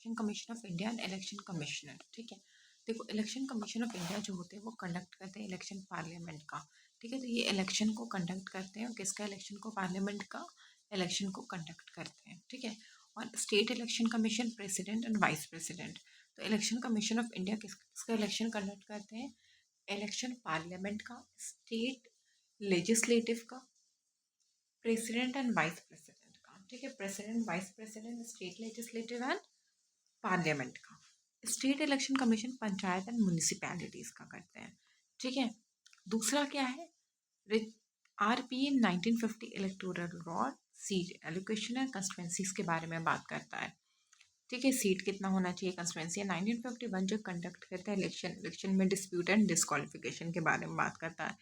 Election commission of India and election commissioner, ठीक है। देखो इलेक्शन कमीशन ऑफ इंडिया जो होते हैं वो कंडक्ट करते हैं इलेक्शन पार्लियामेंट का, ठीक है। तो ये इलेक्शन को कंडक्ट करते हैं, किसका इलेक्शन को, पार्लियामेंट का इलेक्शन को कंडक्ट करते हैं, ठीक है। और state election commission president and vice president. तो इलेक्शन कमीशन ऑफ इंडिया किसका इलेक्शन कंडक्ट करते हैं, इलेक्शन पार्लियामेंट का, स्टेट लेजिस्लेटिव का, प्रेसिडेंट एंड वाइस प्रेसिडेंट का, ठीक है। President, vice president, state legislative and parliament का। State election commission panchayat and municipalities का करते हैं, ठीक है। दूसरा क्या है, RP 1950 electoral law seat allocation and constituencies के बारे में बात करता है, ठीक है। सीट कितना होना चाहिए, कंस्टिट्यूंसी 1951 जो कंडक्ट करता है इलेक्शन में डिस्प्यूट एंड डिस्क्वालिफिकेशन के बारे में बात करता है।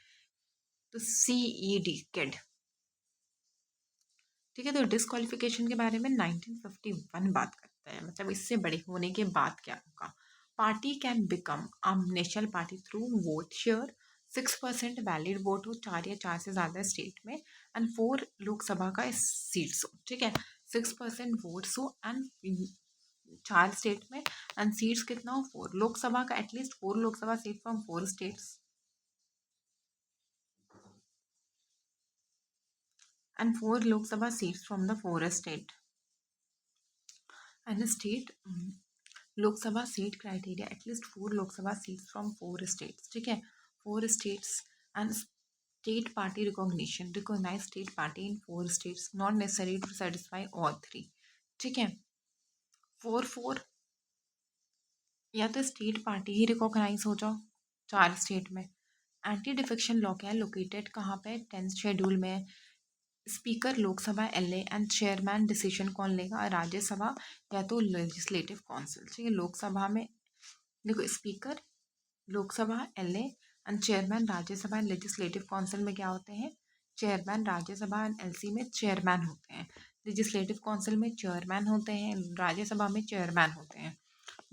तो CED किड, ठीक है। तो डिस्क्वालिफिकेशन के बारे में 1951 बात करता है, मतलब इससे बड़े होने के बाद क्या होगा। Party can become a national party through vote share, 6% valid vote हो, 4 या 4 से ज़्यादा स्टेट में, एंड 4 लोकसभा का सीट्स हो, ठीक है। 6% वोट्स हो एंड 4 स्टेट में, एंड सीट्स कितना हो, 4 लोकसभा का, at least 4 Lok Sabha seat from 4 states and 4 Lok Sabha seats from the 4 state. And state Lok Sabha seat criteria, at least 4 Lok Sabha seats from 4 states, ठीक है। 4 states and state party recognition, recognize state party in 4 states, not necessary to satisfy all 3, ठीक है। 4 या तो state party ही recognise हो जाओ 4 state में। Anti defection law क्या है, लोकेटेड कहाँ पे, 10th शेड्यूल में। Speaker Lok Sabha LA and chairman decision कौन लेगा, राज्यसभा या तो लेजिस्लेटिव काउंसिल, ठीक है। लोकसभा में देखो speaker Lok Sabha LA and chairman Rajya Sabha and legislative council में क्या होते हैं, चेयरमैन राज्यसभा एंड LC में चेयरमैन होते हैं, लेजिस्लेटिव काउंसिल में चेयरमैन होते हैं, राज्यसभा में चेयरमैन होते हैं।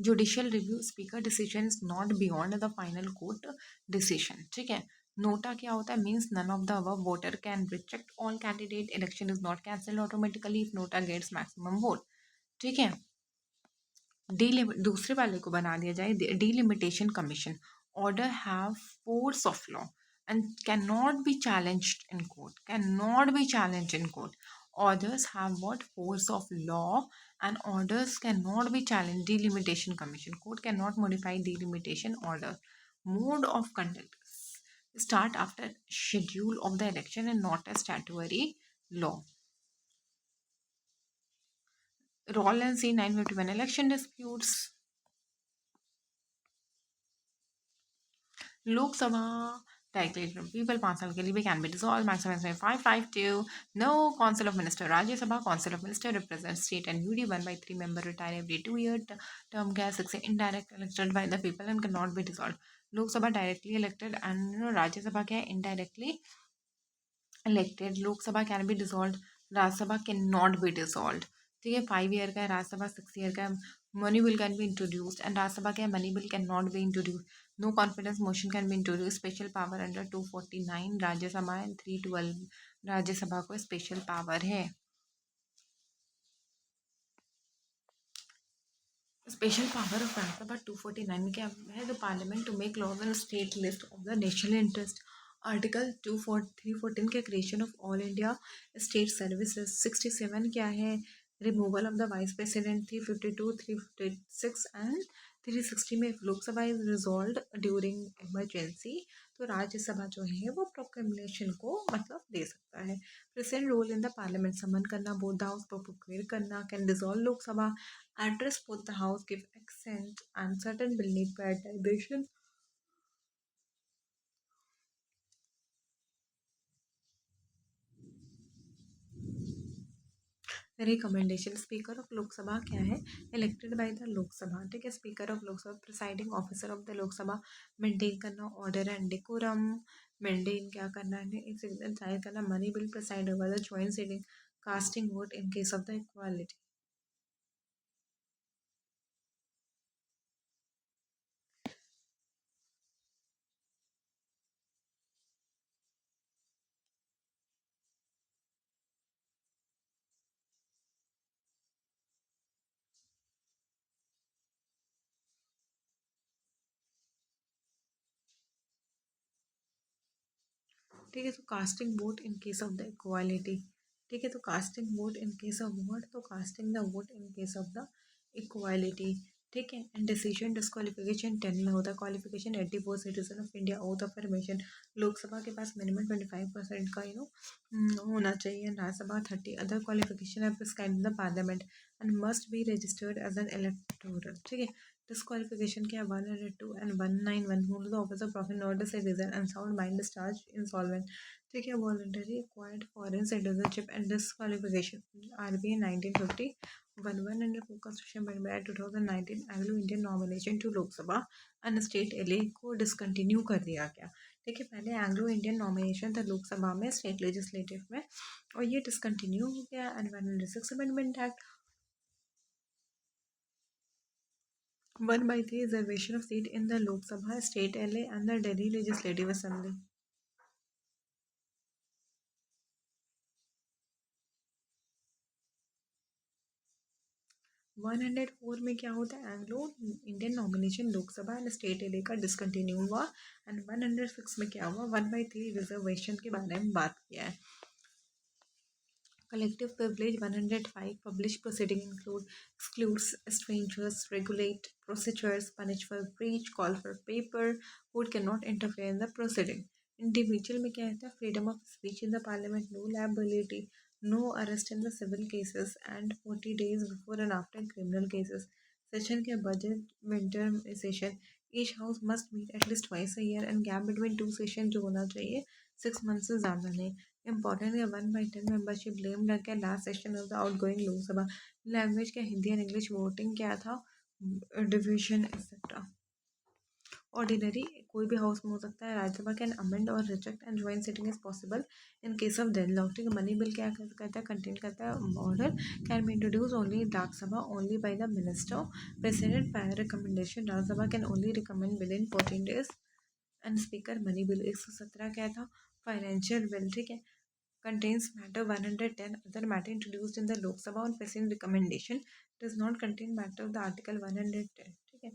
Judicial review, speaker decision is not beyond the final court decision, ठीक है। नोटा क्या होता है, means none of the above, voter can reject all candidate, election is not cancelled automatically if NOTA gets maximum vote, ठीक है। दूसरे वाले को बना दिया जाए, delimitation commission, order have force of law and can not be challenged in court, can not be challenged in court. Orders have what, force of law, and orders cannot be challenged. Delimitation commission, court cannot modify delimitation order. Mode of conduct, start after schedule of the election and not a statutory law. Roll and C 951 election disputes. Lok Sabha directly people 5 साल के लिए भी can be dissolve, maximum 552। No council of minister, Rajya Sabha council of minister represent state and UD 1/3 member retire every 2 year term क्या है, 6 indirect elected by the people and can not be dissolve. Lok Sabha directly elected and Rajya Sabha क्या है, indirectly elected. Lok Sabha can be dissolve, Rajya Sabha can not be dissolve, ठीक है। 5 year का है, Rajya Sabha 6 year का है। Money bill can be introduced and Rajya Sabha क्या है, money bill can not be introduced. No confidence motion can be introduce, special power under 249 Rajya Sabha and 312 Rajya Sabha को special power है। स्पेशल पावर ऑफ राज्यसभा 249 में क्या है, the parliament to make laws and state list of the national interest. Article 314 के creation of all India state services. 67 क्या है, removal of the vice president. 352, 356 and 360 में Lok Sabha is resolve during emergency, तो राज्यसभा जो है वो प्रोक्लेमेशन को मतलब दे सकता है। President role in the parliament, summon करना, बोथ द हाउस प्रोक्लेम करना, can dissolve Lok Sabha, address both the house, give accent, and certain will need prioritization. Recommendation, speaker of Lok Sabha क्या है, इलेक्टेड बाय द लोकसभा, ठीक है। Speaker of Lok Sabha presiding officer of the Lok Sabha, maintain करना order and decorum, maintain क्या करना है, एक सिग्नल जाहिर करना, money bill preside over the joint sitting, casting vote in case of the equality. ठीक है। तो casting vote in case of the equality, ठीक है। तो casting vote in case of what, तो casting the vote in case of the equality, ठीक है। And decision disqualification 10 में होता है, qualification 84 citizen of India, oath of formation, Lok Sabha के पास मिनिमम 25% का होना चाहिए, राज्यसभा 30, अदर क्वालिफिकेशन है prescribed in the parliament and must be registered as an electoral, ठीक है। डिस्क्वालिफिकेशन क्या है, 102 and 191, hold the office of profit not the citizen and sound mind discharge insolvent, ठीक है। Voluntary acquired foreign citizenship and disqualification RBI 1950, 100 constitution amendment by 2019 Anglo Indian nomination to Lok Sabha and state एले को discontinue कर दिया गया, ठीक है। पहले एंग्लो इंडियन नॉमिनेशन था लोकसभा में, स्टेट लेजिस्लेटिव में, और ये डिसकंटिन्यू हो गया। And 106 amendment act, 1/3 reservation of seat in the Lok Sabha, state एले and the Delhi legislative assembly. 104 में क्या होता है, Anglo Indian nomination Lok Sabha and state एले का डिसकंटिन्यू हुआ। एंड 106 में क्या हुआ, 1/3 रिजर्वेशन के बारे में बात किया है। Collective privilege 105, published proceeding excludes strangers, regulate procedures, punish for breach, call for paper, court cannot interfere in the proceeding. Individual में क्या रहता है, freedom of speech in the parliament, no liability, no arrest in the civil cases and 40 days before and after criminal cases. Session के budget winter session, each house must meet at least twice a year and gap between two session जो होना चाहिए 6 months से ज़्यादा नहीं। Important है, 1/10 membership blame लग गया last session of the outgoing Lok Sabha. Language क्या, हिंदी एंड इंग्लिश, वोटिंग क्या था, डिविजन एक्सेट्रा। ऑर्डिनरी कोई भी हाउस में हो सकता है, राज्यसभा कैन अमेंड और reject and joint sitting is possible in case of deadlock, ठीक है। मनी बिल क्या करता है, कंटेन करता है order can be introduce only Rajya Sabha only by the minister president bye recommendation, Rajya Sabha can only recommend bill in 14 days and speaker. Money bill 117 क्या था, financial bill, ठीक है। Contains matter 110, other matter introduced in the Lok Sabha on president recommendation does not contain matter of the article 110, ठीक है।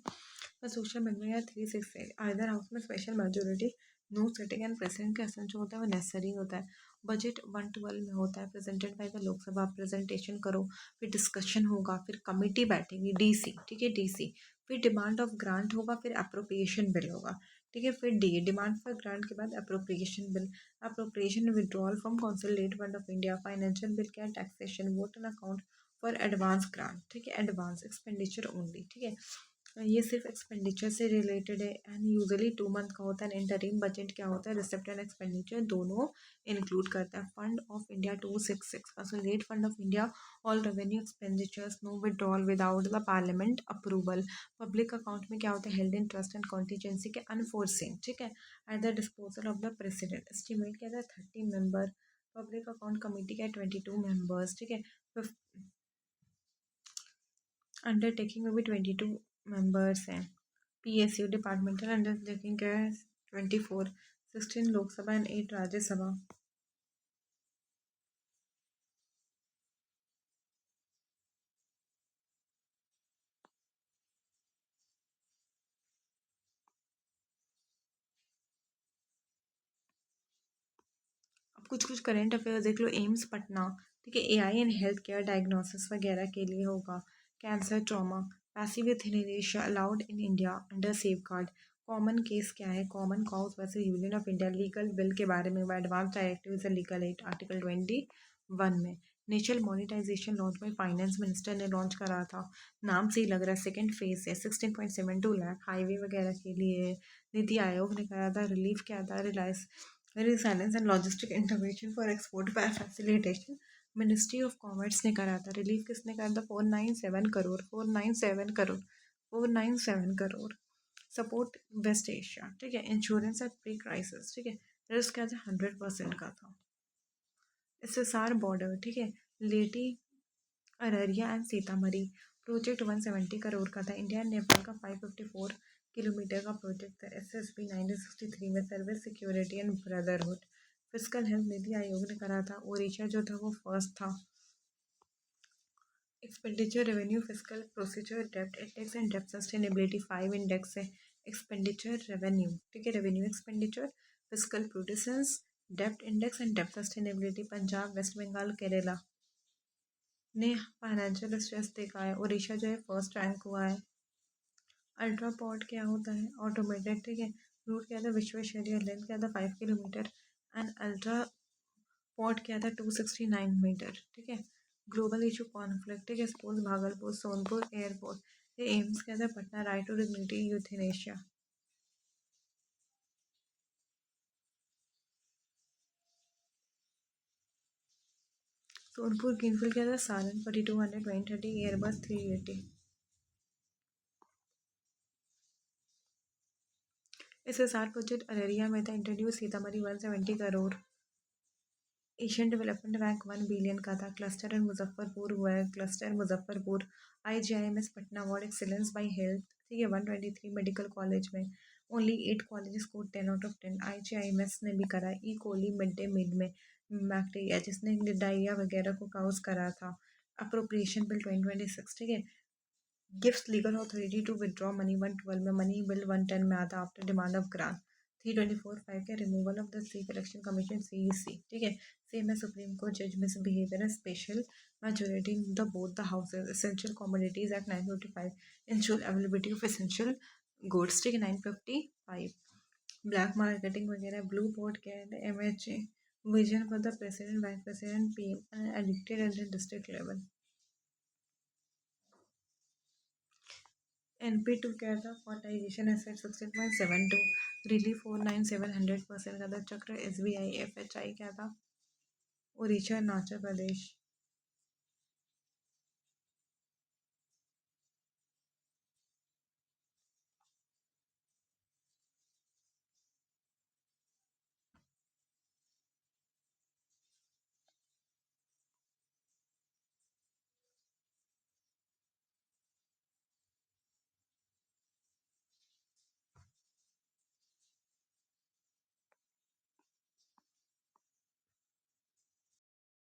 पर social media 368 either house में special majority, no setting and president का ascent जो होता है वो नेसेसरी होता है। बजट 112 में होता है, presented by the Lok Sabha, presentation करो, फिर डिस्कशन होगा, फिर कमेटी बैठेगी डीसी, ठीक है, डीसी, फिर डिमांड ऑफ ग्रांट होगा, फिर अप्रोप्रिएशन बिल होगा, ठीक है। फिर डी डिमांड फॉर ग्रांट के बाद appropriation bill, appropriation withdrawal from consolidate fund of India, financial bill क्या, taxation, vote on account for advance grant, ठीक है, एडवांस एक्सपेंडिचर ओनली, ठीक है। ये सिर्फ एक्सपेंडिचर से रिलेटेड है एंड यूजुअली 2 मंथ का होता है। इंटरिम बजट क्या होता है, रिसिप्ट एंड एक्सपेंडिचर दोनों इंक्लूड करता है। Fund of India 266, consolidate fund of India, all revenue expenditures, no withdrawal without the parliament approval. Public account में क्या होता है, held in trust and contingency के अनफोर्सिंग, ठीक है, at the disposal of the president. Estimate क्या था, 30 member. Public account committee का 22 मेंबर्स, ठीक है। अंडरटेकिंग में भी 22 मेंबर्स हैं। पीएसयू डिपार्टमेंटल अंडरटेकिंग क्या है, 24, 16 लोकसभा एंड 8 राज्यसभा। अब कुछ कुछ करेंट अफेयर्स देख लो। एम्स पटना, ठीक है, AI in health care diagnosis वगैरह के लिए होगा। Cancer trauma, passive euthanasia allowed in India under safe guard. Common case क्या है, common cause versus union of India, legal bill के बारे में, advance directive is legal aid article 21 में। नेशनल मॉनिटाइजेशन लॉन्च में फाइनेंस मिनिस्टर ने launch करा था, नाम से ही लग रहा है सेकेंड फेज है, 16.72 लाख हाईवे वगैरह के लिए। नीति आयोग ने करा था, रिलीफ क्या था, reliance resilience and logistic intervention for export by facilitation। Ministry of commerce ने करा था। रिलीफ किसने करा था, 497 crore, 497 crore support west Asia, ठीक है। इंश्योरेंस एट प्री क्राइसिस, ठीक है, रिस्क क्या था, 100% का था। एसएसआर बॉर्डर, ठीक है, लेटी अररिया एंड सीतामढ़ी, प्रोजेक्ट 170 करोड़ का था। इंडिया एंड नेपाल का 554 किलोमीटर का प्रोजेक्ट था। एसएसबी 1963 में, service security and brotherhood. Physical health NITI Aayog ने करा था, ओडिशा जो था वो फर्स्ट था। Expenditure revenue physical procedure dept index and dept sustainability 5 index है। एक्सपेंडिचर रेवेन्यू, ठीक है, revenue expenditure, physical प्रोडिसेंस, depth index and depth sustainability Punjab, waste Bengal, Kerala ने फाइनेंशियल स्ट्रेस देखा है। उड़ीसा जो है फर्स्ट रैंक हुआ है। अल्ट्रा पॉड क्या होता है? ऑटोमेटेड, ठीक है। रूट क्या था? विश्वेश्वरैया। लेंथ क्या था? 5 किलोमीटर। एंड अल्ट्रा पॉड क्या था? 269 मीटर, ठीक है। ग्लोबल इशू कॉन्फ्लिक्ट, ठीक है। Suppose Bhagalpur, Sonpur airport. ये एम्स क्या था? Patna. Right to dignity, euthanasia. Sonpur greenfield क्या था? सालन। 4200, 2030 एयरबस 380। इसके साथ प्रोजेक्ट अररिया में था introduce. Sitamarhi 170 crore. Asian development bank 1 billion का था। क्लस्टर इन मुजफ्फरपुर हुआ है। Cluster Muzaffarpur. IGIMS Patna award excellence by health, ठीक है। 123 मेडिकल कॉलेज में ओनली 8 कॉलेजेस को 10 आउट ऑफ 10। IGIMS ने भी करा। ई कोली मिड डे मील में बैक्टीरिया जिसने डायरिया वगैरह को काउज करा था। अप्रोप्रिएशन बिल 2026, ठीक है। Gives legal authority to withdraw money 112 में। मनी बिल 110 में आता आफ्टर डिमांड ऑफ ग्रांट। 324(5) के removal of the chief election commission CEC, ठीक है। सेम है सुप्रीम कोर्ट जज misbehaviour special majority in the both the houses। essential commodities act 955 ensure availability of essential goods, ठीक है। 955 black marketing वगैरह। Blue board क्या है? MHA vision for the president, vice president, PM addicted at the district level. NP2 क्या था? फॉर्टाइजेशन asset 16.72। Relief 497 100% का था। चक्र SBI। FHI क्या था? उड़ीसा, अरुणाचल प्रदेश।